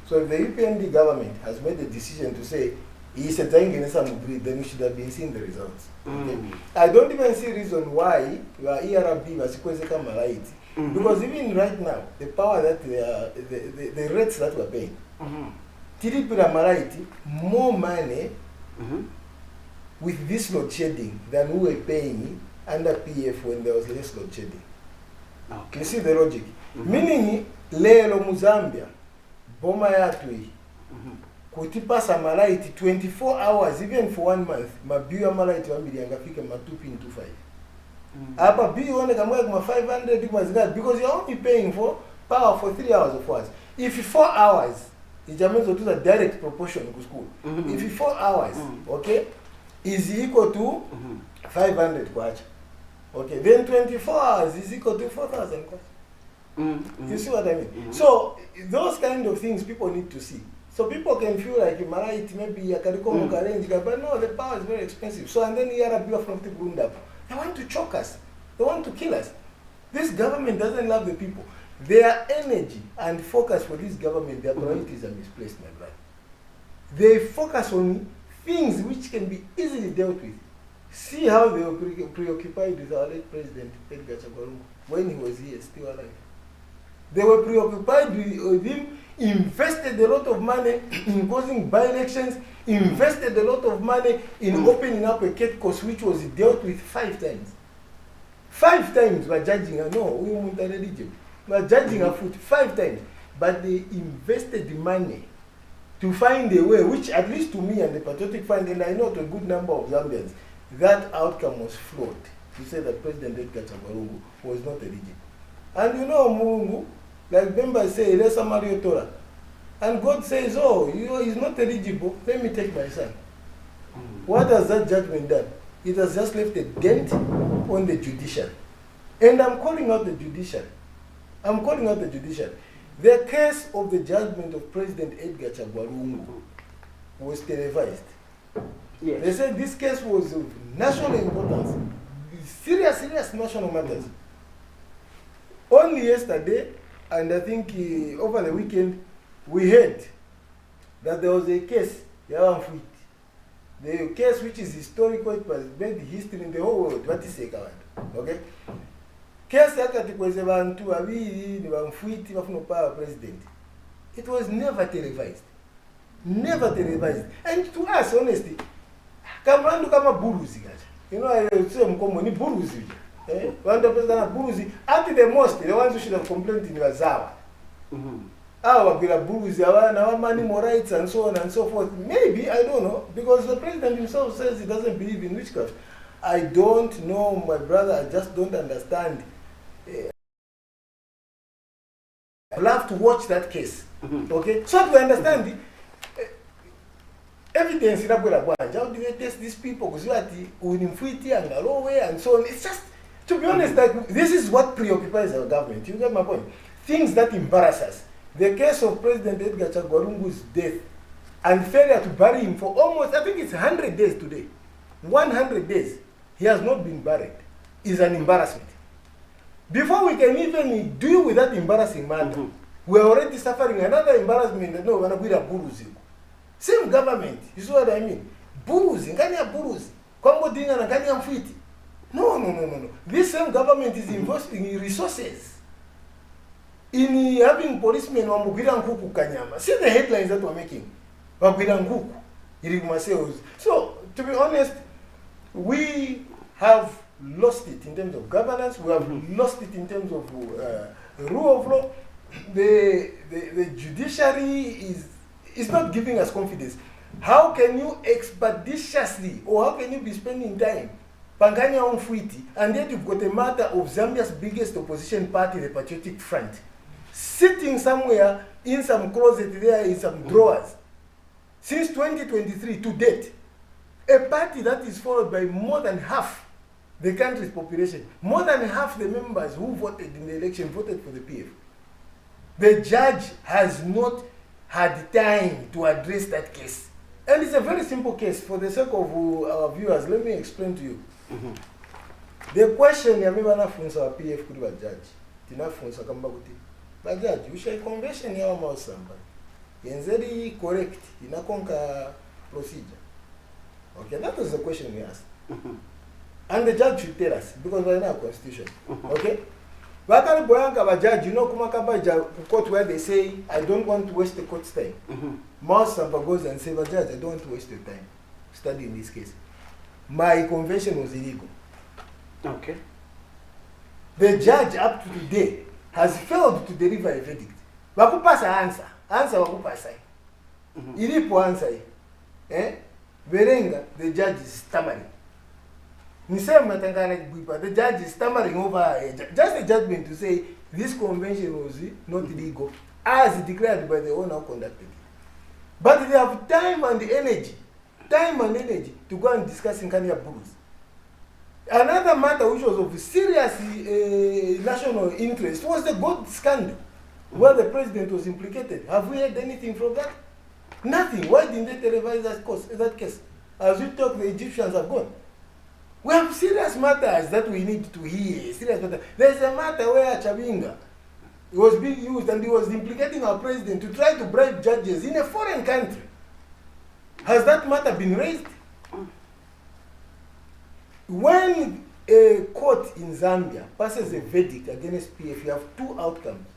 So if the UPND government has made a decision to say, it's a thing in some grid, then we should have been seeing the results. Okay? I don't even see reason why ERB was Malaiti. Because even right now, the power that the rates that we're paying, Tiripura Malaiti, more money with this load shedding than we were paying under PF when there was less load shedding. Okay. You see the logic? Meaning, lelo Muzambia, boma yatui, kutipasa malaiti 24 hours, even for 1 month, mabiwa malaiti wambili angafika matupi into 5. Apa biwa wane kamweka kuma 500 because you're only paying for power for 3 hours of hours. If 4 hours, it's a to the direct proportion to school. If 4 hours, okay, is equal to 500 kwacha. Okay, then 24 hours is equal to 4,000 kwacha. You see what I mean? So those kind of things people need to see. So people can feel like it maybe a curriculum arrange, but no, the power is very expensive. So and then here are people from the Burunda. They want to choke us. They want to kill us. This government doesn't love the people. Their energy and focus for this government, their priorities are misplaced, my brother. They focus on things which can be easily dealt with. See how they were preoccupied with our late president, Edgar Chagwarungu, when he was here, still alive. They were preoccupied with him, invested a lot of money in causing by-elections, invested a lot of money in opening up a cat course which was dealt with 5 times. 5 times we're judging her, no, we won't religion. We're judging her foot 5 times. But they invested the money to find a way, which at least to me and the Patriotic Front, and I know to a good number of Zambians, that outcome was flawed. To say that President Edgar Chagwarungu was not eligible. And you know, Mungu, like members say, Lesa Mario Torah. And God says, oh, he's not eligible, let me take my son. What has that judgment done? It has just left a dent on the judiciary. And I'm calling out the judiciary. I'm calling out the judiciary. The case of the judgment of President Edgar Chagwarungu was televised. Yes. They said this case was of national importance, serious national matters. Only yesterday, and I think over the weekend, we heard that there was a case, the case which is historical, it was made history in the whole world. What is it? Okay? Case president. It was never televised. Never televised. And to us, honestly, kama buruzi. You know, I say ni buruzi. One president buruzi. At the most, the ones who should have complained in Wazawa. Buruzi, our money, more rights, and so on and so forth. Maybe, I don't know, because the president himself says he doesn't believe in witchcraft. I don't know, my brother, I just don't understand. I'll have to watch that case. Okay? So to understand evidence in Abuela, how do they test these people? Because you are and so on. It's just, to be honest, like, this is what preoccupies our government. You get my point? Things that embarrass us. The case of President Edgar Chagwarungu's death and failure to bury him for almost, I think it's 100 days today. 100 days. He has not been buried. Is an embarrassment. Before we can even deal with that embarrassing matter, we are already suffering another embarrassment that no, we're not going to buruzi. Same government, you see what I mean? Buruzi, ngani buruzi. Kongo dinga na ngani mfiti. No. This same government is investing in resources. In having policemen wa mugwira nkuku kanyama. See the headlines that we're making. Wagwira nkuku. So, to be honest, we have lost it in terms of governance. We have lost it in terms of rule of law. The judiciary is not giving us confidence. How can you expeditiously, or how can you be spending time panganya on Fuiti, and yet you've got a matter of Zambia's biggest opposition party, the Patriotic Front, sitting somewhere in some closet there, in some drawers, since 2023 to date, a party that is followed by more than half the country's population, more than half the members who voted in the election voted for the PF. The judge has not had time to address that case. And it's a very simple case. For the sake of our viewers, let me explain to you. The question ya mimi nafunza wa PF kuli wa judge. Tinafunza kamba kuti. Ba judge, usha convention ya wa mausamba. Yenzeri correct. Inakonka procedure. Okay, that was the question we asked. And the judge should tell us, because we're in our constitution. Okay? Wakari boyanga ba judge, you know kumakaba court where they say, I don't want to waste the court's time. Mausamba goes and says, judge, I don't want to waste your time studying this case. My convention was illegal. Okay. The judge up to today has failed to deliver a verdict. Wakupasa answer. Answer wakupasa. Ilipo answer. Berenga, the judge is stammering. The judge is stammering over just a judgment to say this convention was not illegal as declared by the owner who conducted it. But they have time and energy to go and discuss in Kenya Bruce. Another matter which was of serious national interest was the gold scandal, where the president was implicated. Have we heard anything from that? Nothing. Why didn't they televise that case? As we talk, the Egyptians have gone. We have serious matters that we need to hear. Serious matter. There's a matter where Chabinga was being used and he was implicating our president to try to bribe judges in a foreign country. Has that matter been raised? when a court in Zambia passes a verdict against PF, you have two outcomes.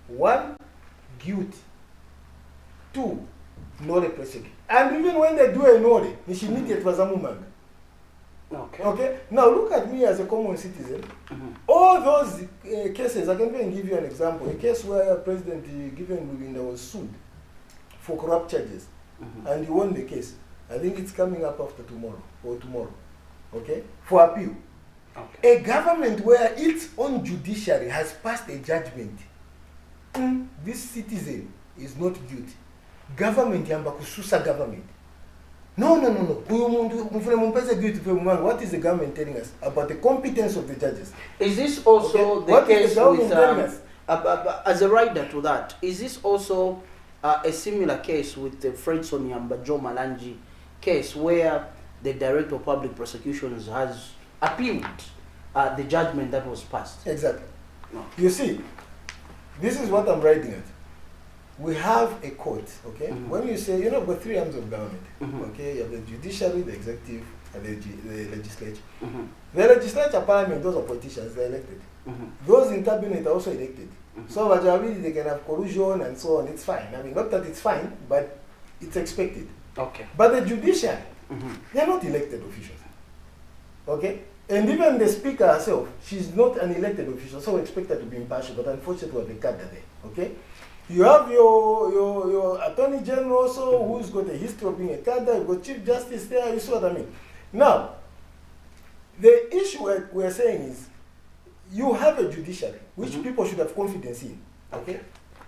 One, guilty. Two, no repression. And even when they do a no, they should need it for Zamumanga. Okay. Okay. Now look at me as a common citizen. All those cases, I can even give you an example. A case where President Given Lubinda was sued for corrupt charges, and he won the case. I think it's coming up after tomorrow or tomorrow. Okay, for appeal. Okay. A government where its own judiciary has passed a judgment. This citizen is not guilty. Government yamba kususa government. No. What is the government telling us about the competence of the judges? Is this also the case with, as a rider to that, is this also a similar case with the Fredson Yambajo Malanji case where the Director of Public Prosecutions has appealed the judgment that was passed? Exactly. No. You see, this is what I'm writing at. We have a court, okay? When you say, we've got three arms of government, okay? You have the judiciary, the executive, and the legislature. The legislature, parliament, those are politicians, they're elected. Those in cabinet are also elected. So, they can have collusion and so on, it's fine. I mean, not that it's fine, but it's expected. Okay. But the judiciary, they're not elected officials, okay? And even the speaker herself, she's not an elected official, so we expect her to be impartial, but unfortunately we have a cadre there, okay? You have your Attorney General also, who's got a history of being a cadre, you've got Chief Justice there, you see what I mean? Now, the issue we're saying is, you have a judiciary, which people should have confidence in, okay?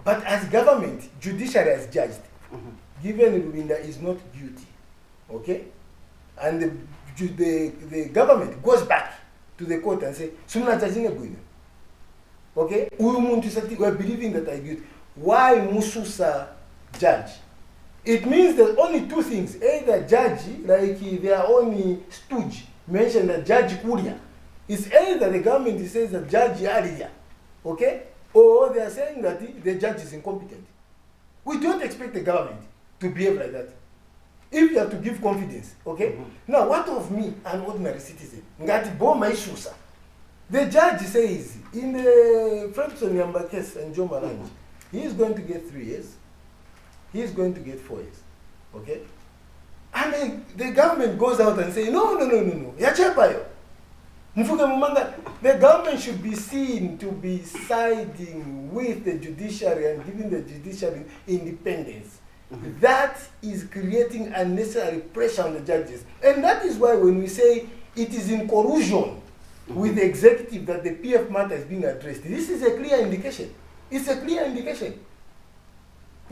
But as government, judiciary has judged. Given Rubinda is not guilty, okay? And the government goes back to the court and say, Sumna judging a good. Okay? We're believing that I guilty. Why Mususa judge? It means there's only two things. Either judge, like their own stooge, mentioned that Judge Kuria. It's either the government says that Judge Aria, okay? Or they are saying that the judge is incompetent. We don't expect the government to behave like that. If you have to give confidence, okay? Now, what of me, an ordinary citizen? Ngati Boma Isusa. The judge says, in the Fredson Yamba case and Joe Malanji, he is going to get 3 years. He is going to get 4 years, okay? And then the government goes out and says, no. Yachepayo. The government should be seen to be siding with the judiciary and giving the judiciary independence. That is creating unnecessary pressure on the judges. And that is why when we say it is in collusion with the executive that the PF matter is being addressed, this is a clear indication. It's a clear indication.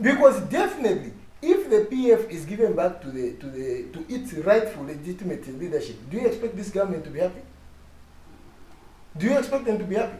Because definitely, if the PF is given back to its rightful legitimate leadership, do you expect this government to be happy? Do you expect them to be happy?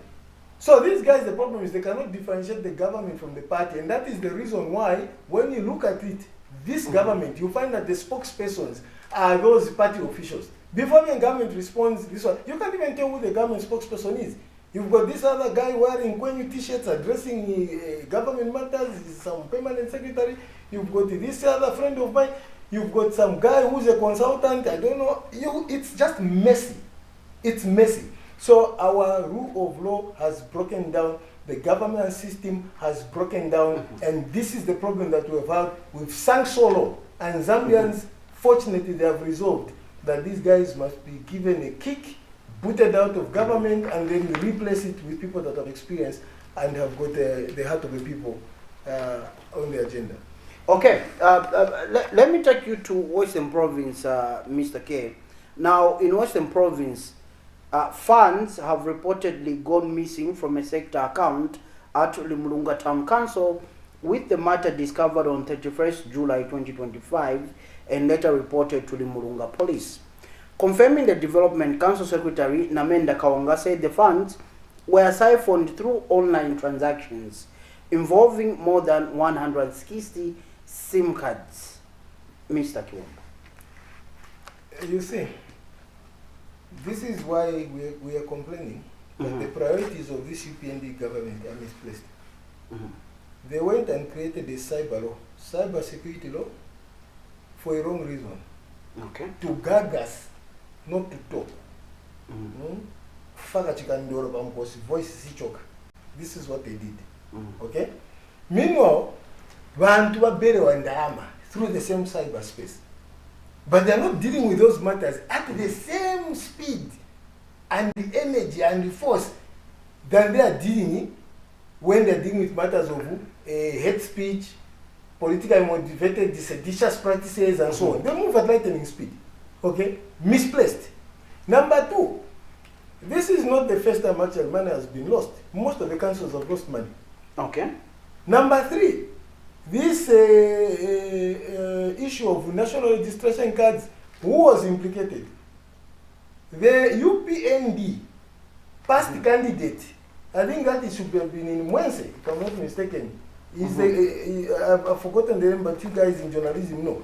So these guys, the problem is they cannot differentiate the government from the party, and that is the reason why, when you look at it, this government, you find that the spokespersons are those party officials. Before the government responds this one, you can't even tell who the government spokesperson is. You've got this other guy wearing Kwenyu t-shirts addressing government matters, some permanent secretary. You've got this other friend of mine. You've got some guy who's a consultant. I don't know. It's just messy. It's messy. So our rule of law has broken down. The government system has broken down. And this is the problem that we've had. We've sunk so low. And Zambians, fortunately, they have resolved that these guys must be given a kick, booted out of government, and then replace it with people that have experience and have got the heart of the people on the agenda. Okay, let me take you to Western Province, Mr. K. Now, in Western Province, funds have reportedly gone missing from a sector account at Limulunga Town Council, with the matter discovered on 31st July 2025 and later reported to Limulunga Police. Confirming the development, Council Secretary Namenda Kawanga said the funds were siphoned through online transactions involving more than 160 SIM cards. Mr. Kiwamba. You see, this is why we are complaining that the priorities of this UPND government are misplaced. They went and created a cyber law, cyber security law, for a wrong reason. Okay. To gag us not to talk. Faka chikandoro pamkosi, voice sichoka. This is what they did. Okay? Meanwhile, vantu vabere wandama through the same cyberspace. But they are not dealing with those matters at the same speed and the energy and the force than they are dealing when they are dealing with matters of hate speech, politically motivated, seditious practices, and so on. They move at lightning speed. Okay? Misplaced. Number two, this is not the first time actual money has been lost. Most of the councils have lost money. Okay. Number three, this issue of national registration cards, who was implicated? The UPND past candidate, I think that it should have been in Mwense, if I'm not mistaken. I've forgotten the name, but you guys in journalism know.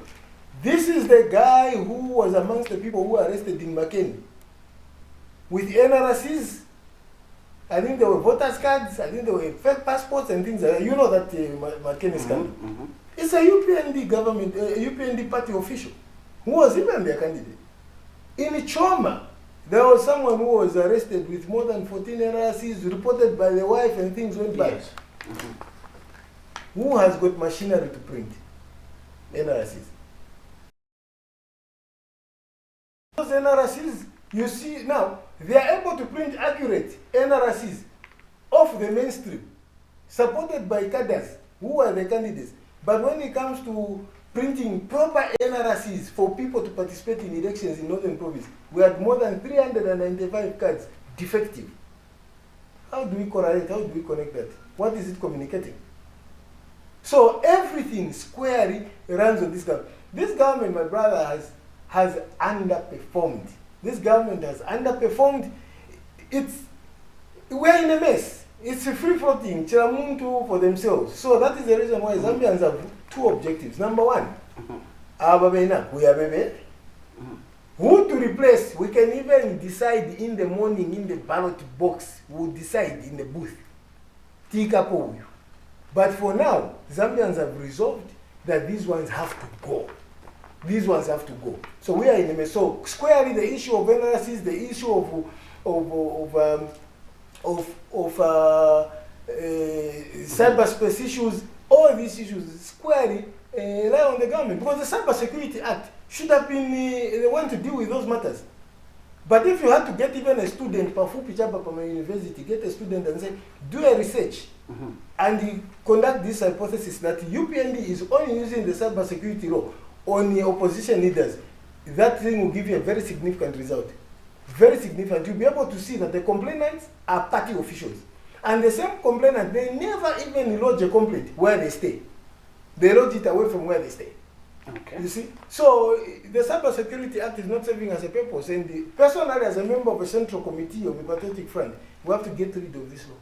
This is the guy who was amongst the people who were arrested in Makeni. With NRCs, I think there were voters' cards, I think there were fake passports and things like that. You know that Makeni scandal. It's a UPND government, UPND party official who was even their candidate. In Choma, there was someone who was arrested with more than 14 NRCs reported by the wife and things went bad. Yes. Who has got machinery to print NRCs? Those NRCs, you see now, they are able to print accurate NRCs off the mainstream, supported by cadres who are the candidates. But when it comes to printing proper NRCs for people to participate in elections in Northern Province, we had more than 395 cards defective. How do we correlate? How do we connect that? What is it communicating? So everything squarely runs on this government. This government, my brother, has underperformed. This government has underperformed. We're in a mess. It's a free-floating, Chiramuntu for themselves. So that is the reason why Zambians have two objectives. Number one, who to replace? We can even decide in the morning in the ballot box. We'll decide in the booth. But for now, Zambians have resolved that these ones have to go. These ones have to go. So we are in a mess. So squarely the issue of NRCs, the issue of cyberspace issues, all these issues squarely lie on the government, because the Cyber Security Act should have been the one to deal with those matters. But if you had to get even a student, from a university, get a student and say, do a research and conduct this hypothesis that UPND is only using the cyber security law on the opposition leaders, that thing will give you a very significant result. Very significant. You'll be able to see that the complainants are party officials. And the same complainant, they never even lodge a complaint where they stay. They lodge it away from where they stay. Okay. You see? So the Cyber Security Act is not serving as a purpose. And personally, as a member of a central committee of the Patriotic Front, we have to get rid of this law.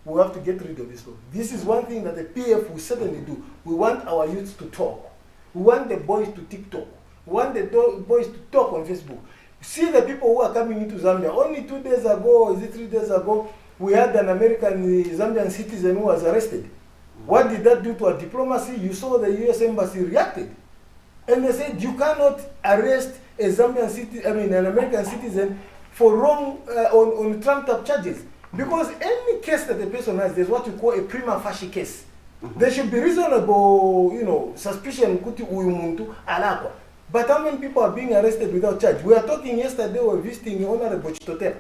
We have to get rid of this law. This is one thing that the PF will certainly do. We want our youths to talk. We want the boys to TikTok. We want the boys to talk on Facebook. See the people who are coming into Zambia. Only 2 days ago, is it 3 days ago, we had an American Zambian citizen who was arrested. What did that do to our diplomacy? You saw the US Embassy reacted. And they said you cannot arrest a Zambian citizen, an American citizen for wrong on trumped-up charges. Because any case that a person has, there's what you call a prima facie case. There should be reasonable, suspicion. But how many people are being arrested without charge? We are talking yesterday, we were visiting Honorable Chitotel.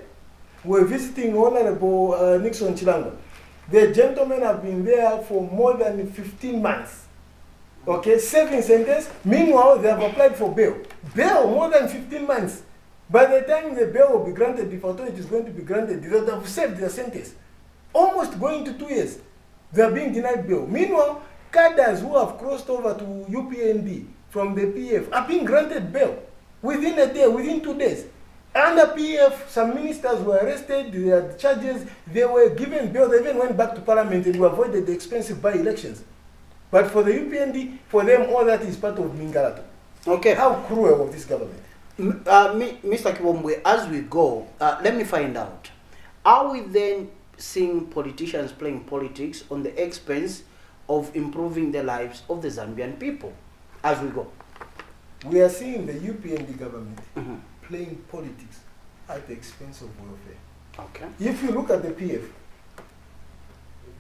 We were visiting Honorable Nixon Chilanga. The gentlemen have been there for more than 15 months. Okay, serving sentence. Meanwhile, they have applied for bail. Bail, more than 15 months. By the time the bail will be granted, if at all it is going to be granted, they have served their sentence. Almost going to 2 years. They are being denied bail. Meanwhile, cadres who have crossed over to UPND from the PF are being granted bail within a day, within 2 days. Under PF, some ministers were arrested, they had charges, they were given bail, they even went back to parliament and avoided the expensive by-elections. But for the UPND, for them, all that is part of Mingalato. Okay. How cruel of this government. Mr. Kibomwe, as we go, let me find out. Are we then seeing politicians playing politics on the expense of improving the lives of the Zambian people as we go? We are seeing the UPND government playing politics at the expense of welfare. Okay. If you look at the PF,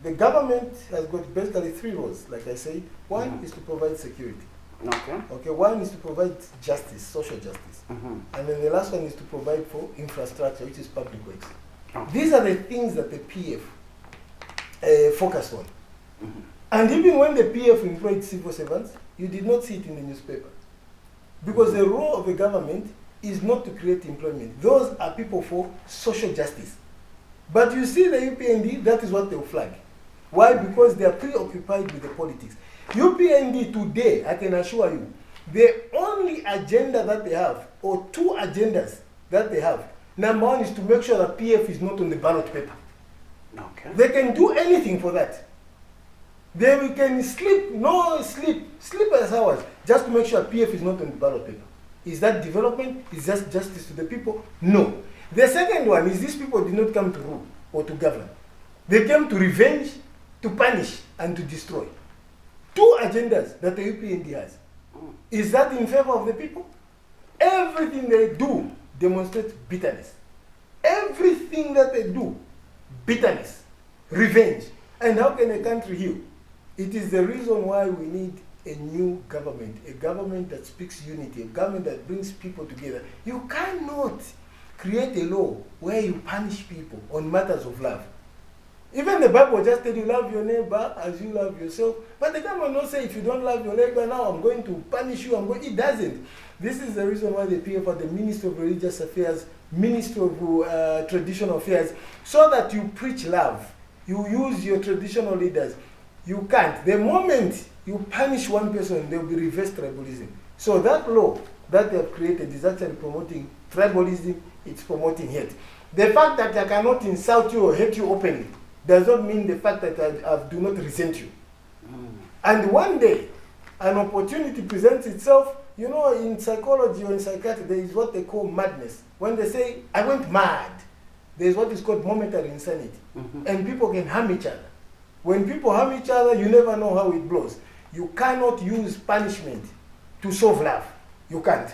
the government has got basically 3 roles, like I said. One is to provide security. Okay. Okay, one is to provide justice, social justice. And then the last one is to provide for infrastructure, which is public works. These are the things that the PF focused on. And even when the PF employed civil servants, you did not see it in the newspaper. Because the role of the government is not to create employment. Those are people for social justice. But you see the UPND, that is what they'll flag. Why? Because they are preoccupied with the politics. UPND today, I can assure you, the only agenda that they have, or 2 agendas that they have, number 1 is to make sure that PF is not on the ballot paper. Okay. They can do anything for that. They can sleep as hours, just to make sure PF is not on the ballot paper. Is that development? Is that justice to the people? No. The second one is these people did not come to rule or to govern. They came to revenge, to punish, and to destroy. 2 agendas that the UPND has. Is that in favor of the people? Everything they do demonstrates bitterness. Everything that they do, bitterness, revenge. And how can a country heal? It is the reason why we need a new government, a government that speaks unity, a government that brings people together. You cannot create a law where you punish people on matters of love. Even the Bible just tells you love your neighbor as you love yourself. But the government not say if you don't love your neighbor now I'm going to punish you. It doesn't. This is the reason why the PF are the Ministry of Religious Affairs, Ministry of Traditional Affairs, so that you preach love. You use your traditional leaders. You can't. The moment you punish one person, there will be reverse tribalism. So that law that they have created is actually promoting tribalism. It's promoting hate. The fact that I cannot insult you or hate you openly does not mean the fact that I do not resent you. And one day, an opportunity presents itself. You know, in psychology or in psychiatry, there is what they call madness. When they say, I went mad, there is what is called momentary insanity. And people can harm each other. When people harm each other, you never know how it blows. You cannot use punishment to solve love. You can't.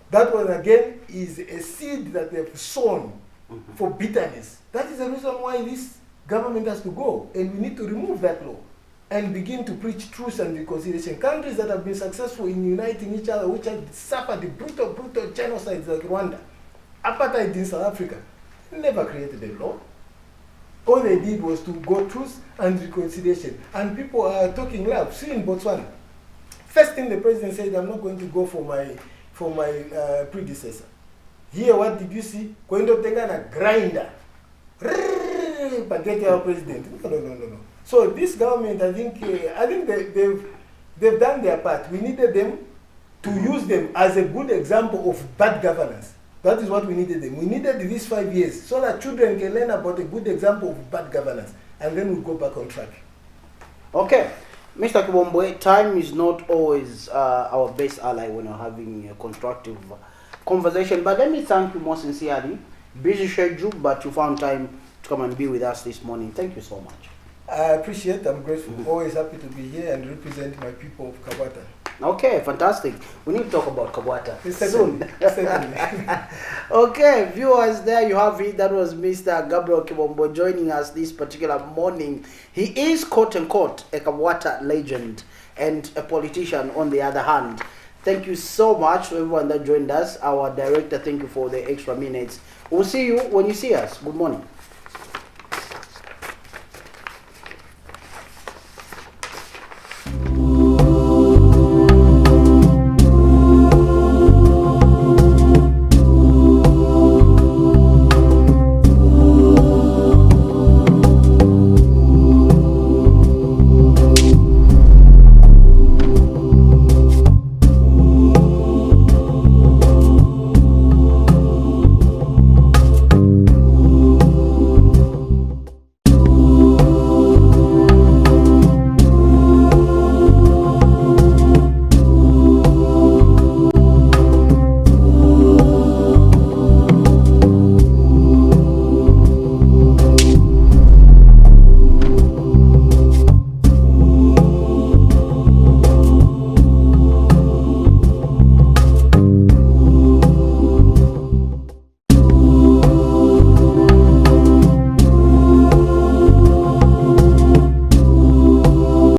That one, again, is a seed that they've sown for bitterness. That is the reason why this government has to go, and we need to remove that law and begin to preach truth and reconciliation. Countries that have been successful in uniting each other, which have suffered the brutal genocides like Rwanda, apartheid in South Africa, never created a law. All they did was to go truth and reconciliation. And people are talking love. See in Botswana, first thing the president said, I'm not going to go for my predecessor. Here, what did you see? Going to take a grinder. Forget our president. No. So this government, I think they've done their part. We needed them to use them as a good example of bad governance. That is what we needed them. We needed these 5 years so that children can learn about a good example of bad governance, and then we'll go back on track. Okay. Mr. Kibombwe, time is not always our best ally when we're having a constructive conversation, but let me thank you more sincerely. Busy schedule, but you found time to come and be with us this morning. Thank you so much. I appreciate it. I'm grateful. Always happy to be here and represent my people of Kabata. Okay, fantastic. We need to talk about Kabata soon. Okay, viewers, there you have it. That was Mr. Gabriel Kibombo joining us this particular morning. He is, quote unquote, a Kabata legend and a politician on the other hand. Thank you so much to everyone that joined us. Our director, thank you for the extra minutes. We'll see you when you see us. Good morning.